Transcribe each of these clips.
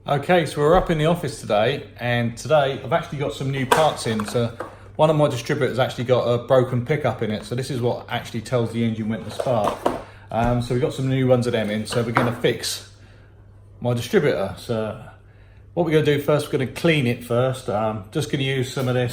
Okay, so we're up in the office today, and today I've actually got some new parts in. So one of my distributors actually got a broken pickup in it, so this is what actually tells the engine when to spark. So we've got some new ones of them in, so we're going to fix my distributor. So what we're going to do first, we're going to clean it first. Just going to use some of this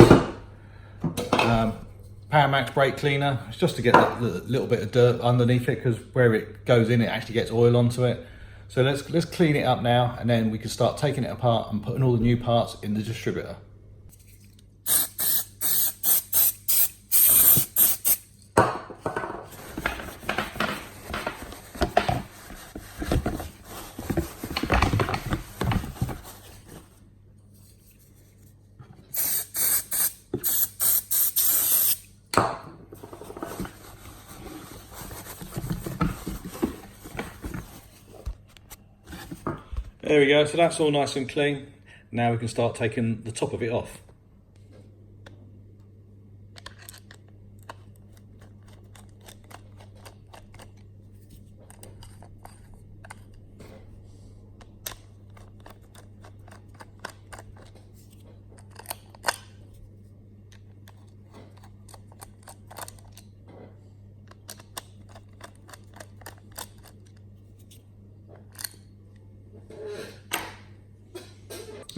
Power Max brake cleaner. It's just to get a little bit of dirt underneath it, because where it goes in, it actually gets oil onto it. So let's clean it up now, and then we can start taking it apart and putting all the new parts in the distributor. There we go, so that's all nice and clean. Now we can start taking the top of it off.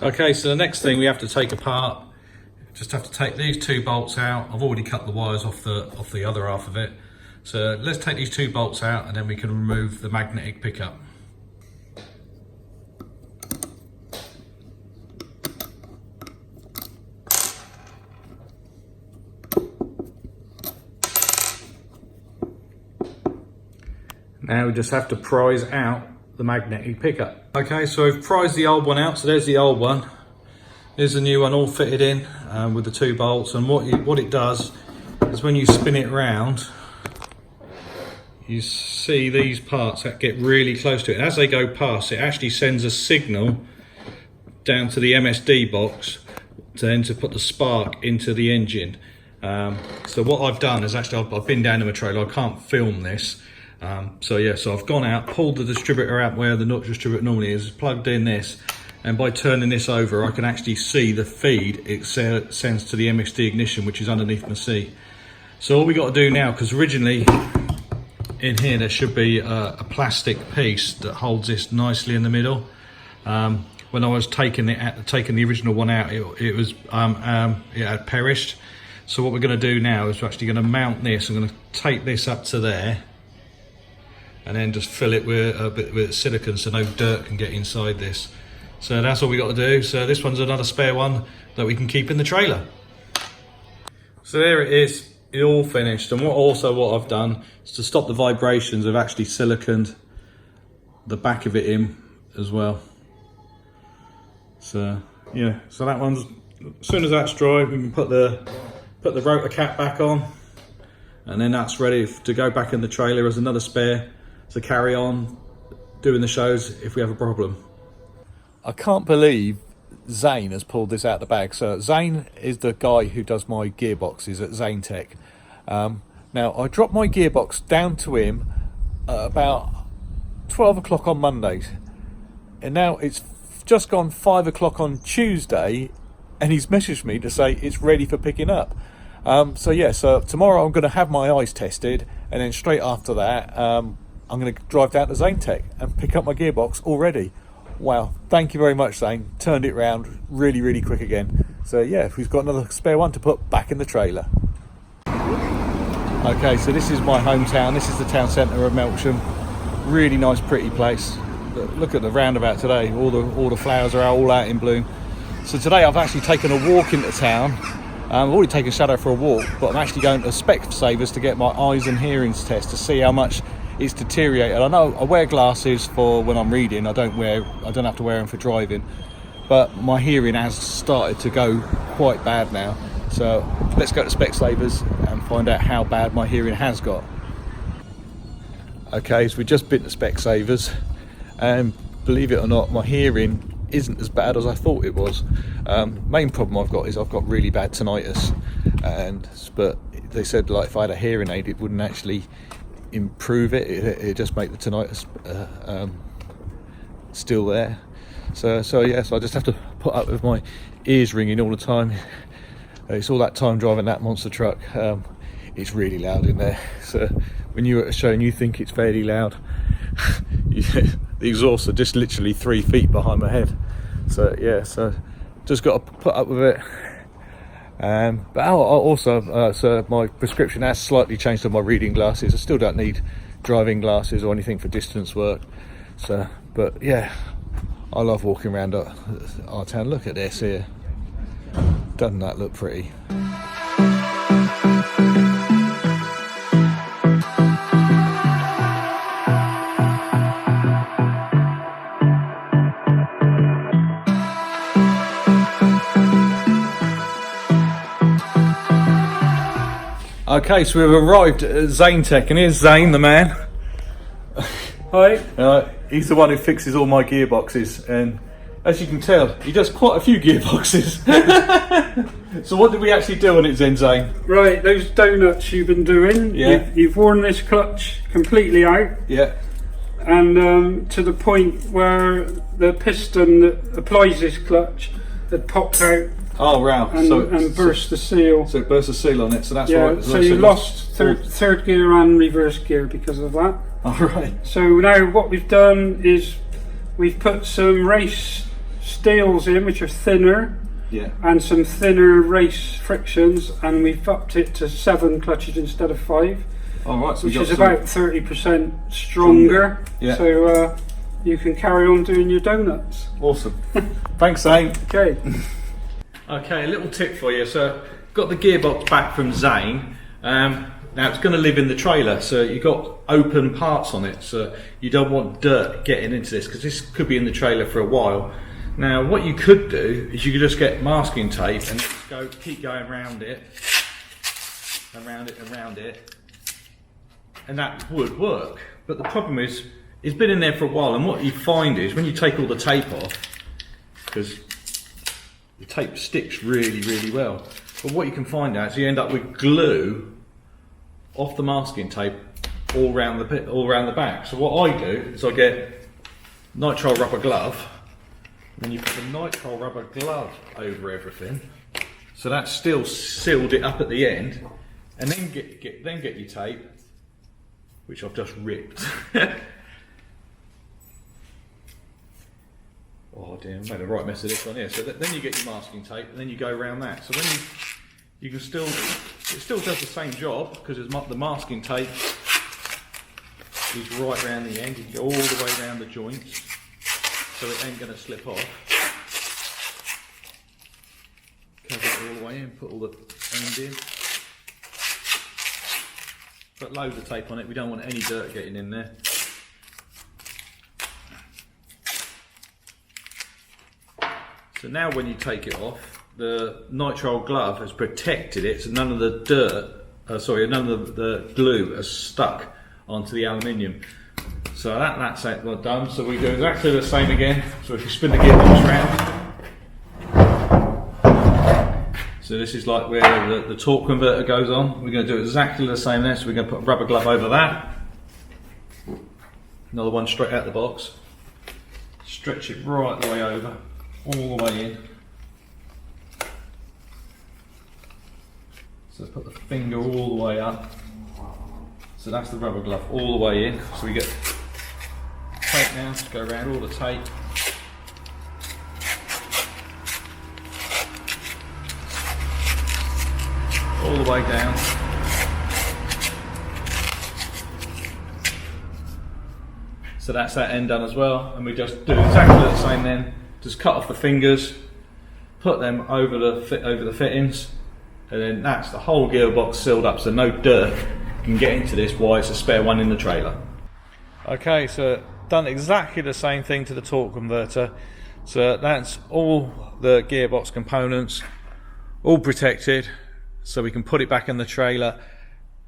Okay, so the next thing we have to take apart, just have to take these two bolts out. I've already cut the wires off the other half of it. So let's take these two bolts out, and then we can remove the magnetic pickup. Now we just have to prise out the magnetic pickup. Okay, so we've prized the old one out, so there's the old one. There's the new one all fitted in with the two bolts, and what it does is when you spin it round, you see these parts that get really close to it. As they go past, it actually sends a signal down to the MSD box to put the spark into the engine. So what I've done is actually I've been down to my trailer. I can't film this. So I've gone out, pulled the distributor out where the distributor normally is, plugged in this, and by turning this over I can actually see the feed it sends to the MSD ignition, which is underneath my seat. So all we got to do now, because originally in here there should be a plastic piece that holds this nicely in the middle. When I was taking the original one out, it had perished. So what we're going to do now is we're actually going to mount this. I'm going to take this up to there, and then just fill it with a bit with silicone so no dirt can get inside this. So that's all we got to do. So this one's another spare one that we can keep in the trailer. So there it is, it's all finished. And what I've done is to stop the vibrations, I've actually siliconed the back of it in as well. So yeah, so that one's, as soon as that's dry, we can put the rotor cap back on, and then that's ready to go back in the trailer as another spare to carry on doing the shows if we have a problem. I can't believe Zane has pulled this out of the bag. So Zane is the guy who does my gearboxes at ZaNNetec. Now I dropped my gearbox down to him at about 12 o'clock on Mondays, and now it's just gone 5 o'clock on Tuesday, and he's messaged me to say it's ready for picking up. So tomorrow I'm going to have my eyes tested, and then straight after that I'm going to drive down to ZaNNetec and pick up my gearbox already. Wow, thank you very much, Zane. Turned it round really, really quick again. So yeah, we've got another spare one to put back in the trailer. Okay, so this is my hometown. This is the town centre of Melksham. Really nice, pretty place. Look at the roundabout today. All the flowers are all out in bloom. So today I've actually taken a walk into town. I've already taken Shadow for a walk, but I'm actually going to Specsavers to get my eyes and hearings test to see how much it's deteriorated. I know I wear glasses for when I'm reading. I don't have to wear them for driving, but my hearing has started to go quite bad now. So let's go to Specsavers and find out how bad my hearing has got. Okay, so we just been to Specsavers, and believe it or not, my hearing isn't as bad as I thought it was. Main problem I've got is I've got really bad tinnitus, but they said like if I had a hearing aid it wouldn't actually improve it, it just make the tinnitus still there. So yes, I just have to put up with my ears ringing all the time. It's all that time driving that monster truck. It's really loud in there. So when you're at a show and you think it's fairly loud, the exhausts are just literally 3 feet behind my head. So yeah, so just got to put up with it. But also, so my prescription has slightly changed on my reading glasses. I still don't need driving glasses or anything for distance work. So, but yeah, I love walking around our town. Look at this here. Doesn't that look pretty? Okay, so we've arrived at ZaNNetec, and here's Zane, the man. Hi. He's the one who fixes all my gearboxes, and as you can tell, he does quite a few gearboxes. So what did we actually do on it then, Zane? Right, those donuts you've been doing, yeah. You've worn this clutch completely out. Yeah. And to the point where the piston that applies this clutch had popped out. Oh, wow. And burst the seal. So it burst the seal on it, so that's yeah, right. So you lost third gear and reverse gear because of that. All right. So now what we've done is we've put some race steels in, which are thinner. Yeah. And some thinner race frictions, and we've upped it to 7 clutches instead of 5. All right. So which is about 30% stronger. Yeah. So you can carry on doing your donuts. Awesome. Thanks, Zane. Okay. Okay, a little tip for you. So, got the gearbox back from Zane. Now it's going to live in the trailer, so you've got open parts on it. So you don't want dirt getting into this because this could be in the trailer for a while. Now, what you could do is you could just get masking tape and just keep going around it, around it, and that would work. But the problem is, it's been in there for a while, and what you find is when you take all the tape off, because the tape sticks really, really well. But what you can find out is you end up with glue off the masking tape all around the back. So what I do is I get nitrile rubber glove, and then you put the nitrile rubber glove over everything, so that's still sealed it up at the end, and then get your tape, which I've just ripped. Oh dear, I made a right mess of this one here. So then you get your masking tape, and then you go around that. So when you can still, it still does the same job because the masking tape is right around the end. You can go all the way around the joints, so it ain't going to slip off. Cover it all the way in, put all the end in. Put loads of tape on it. We don't want any dirt getting in there. So now when you take it off, the nitrile glove has protected it, so none of the none of the glue has stuck onto the aluminium. So that's it, well done. So we do exactly the same again. So if you spin the gearbox round, so this is like where the torque converter goes on. We're going to do exactly the same there. So we're going to put a rubber glove over that. Another one straight out the box. Stretch it right the way over. All the way in. So put the finger all the way up. So that's the rubber glove all the way in. So we get tape now, just go around all the tape. All the way down. So that's that end done as well. And we just do exactly the same then. Just cut off the fingers, put them over the fittings, and then that's the whole gearbox sealed up, so no dirt can get into this while it's a spare one in the trailer. Okay, so done exactly the same thing to the torque converter. So that's all the gearbox components, all protected, so we can put it back in the trailer,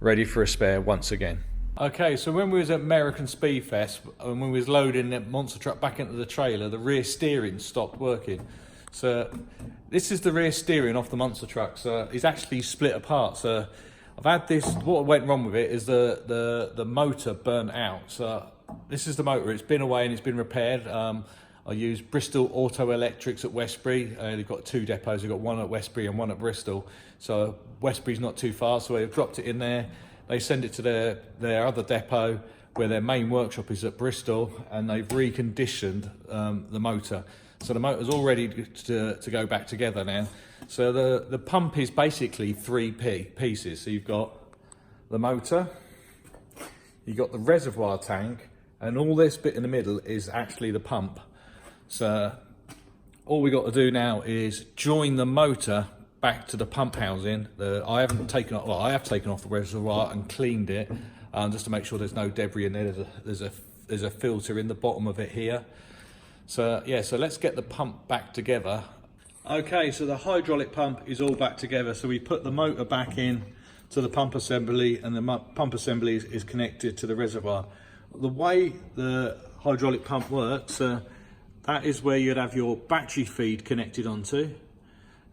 ready for a spare once again. Okay, so when we was at American Speed Fest, and when we was loading that monster truck back into the trailer, the rear steering stopped working. So this is the rear steering off the monster truck. So it's actually split apart. So I've had this. What went wrong with it is the motor burnt out. So this is the motor. It's been away and it's been repaired. I use Bristol Auto Electrics at Westbury. They've got 2 depots. They've got one at Westbury and one at Bristol. So Westbury's not too far, so they've dropped it in there. They send it to their other depot where their main workshop is at Bristol, and they've reconditioned the motor. So the motor's all ready to go back together now. So the pump is basically 3 pieces. So you've got the motor, you've got the reservoir tank, and all this bit in the middle is actually the pump. So all we got to do now is join the motor back to the pump housing. I have taken off the reservoir and cleaned it just to make sure there's no debris in there. There's a filter in the bottom of it here. So yeah, so let's get the pump back together. Okay, so the hydraulic pump is all back together. So we put the motor back in to the pump assembly, and the pump assembly is connected to the reservoir. The way the hydraulic pump works, that is where you'd have your battery feed connected onto.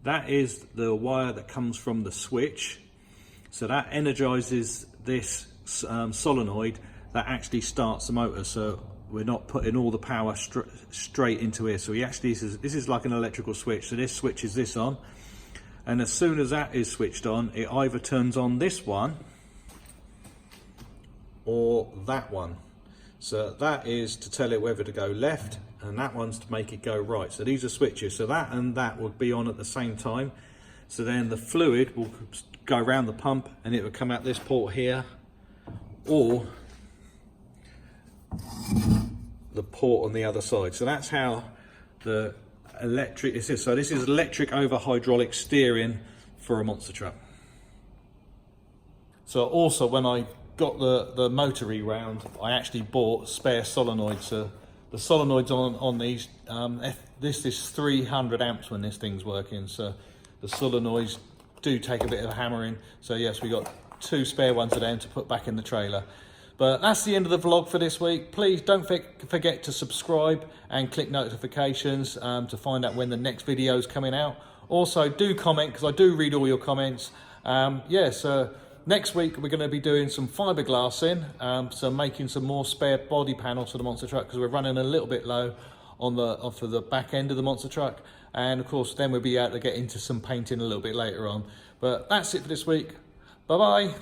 That is the wire that comes from the switch. So that energizes this solenoid that actually starts the motor. So we're not putting all the power straight into here. So this is like an electrical switch. So this switches this on. And as soon as that is switched on, it either turns on this one or that one. So that is to tell it whether to go left, and that one's to make it go right. So these are switches. So that and that would be on at the same time. So then the fluid will go around the pump and it will come out this port here, or the port on the other side. So that's how the electric is. So this is electric over hydraulic steering for a monster truck. So also when I got the motor round, I actually bought spare solenoids. So the solenoids on these, this is 300 amps when this thing's working. So the solenoids do take a bit of hammering. So yes, we got 2 spare ones of them to put back in the trailer. But that's the end of the vlog for this week. Please don't forget to subscribe and click notifications to find out when the next video is coming out. Also, do comment, because I do read all your comments. So next week we're going to be doing some fiberglassing, so making some more spare body panels for the monster truck, because we're running a little bit low for the back end of the monster truck. And of course, then we'll be able to get into some painting a little bit later on. But that's it for this week. Bye bye.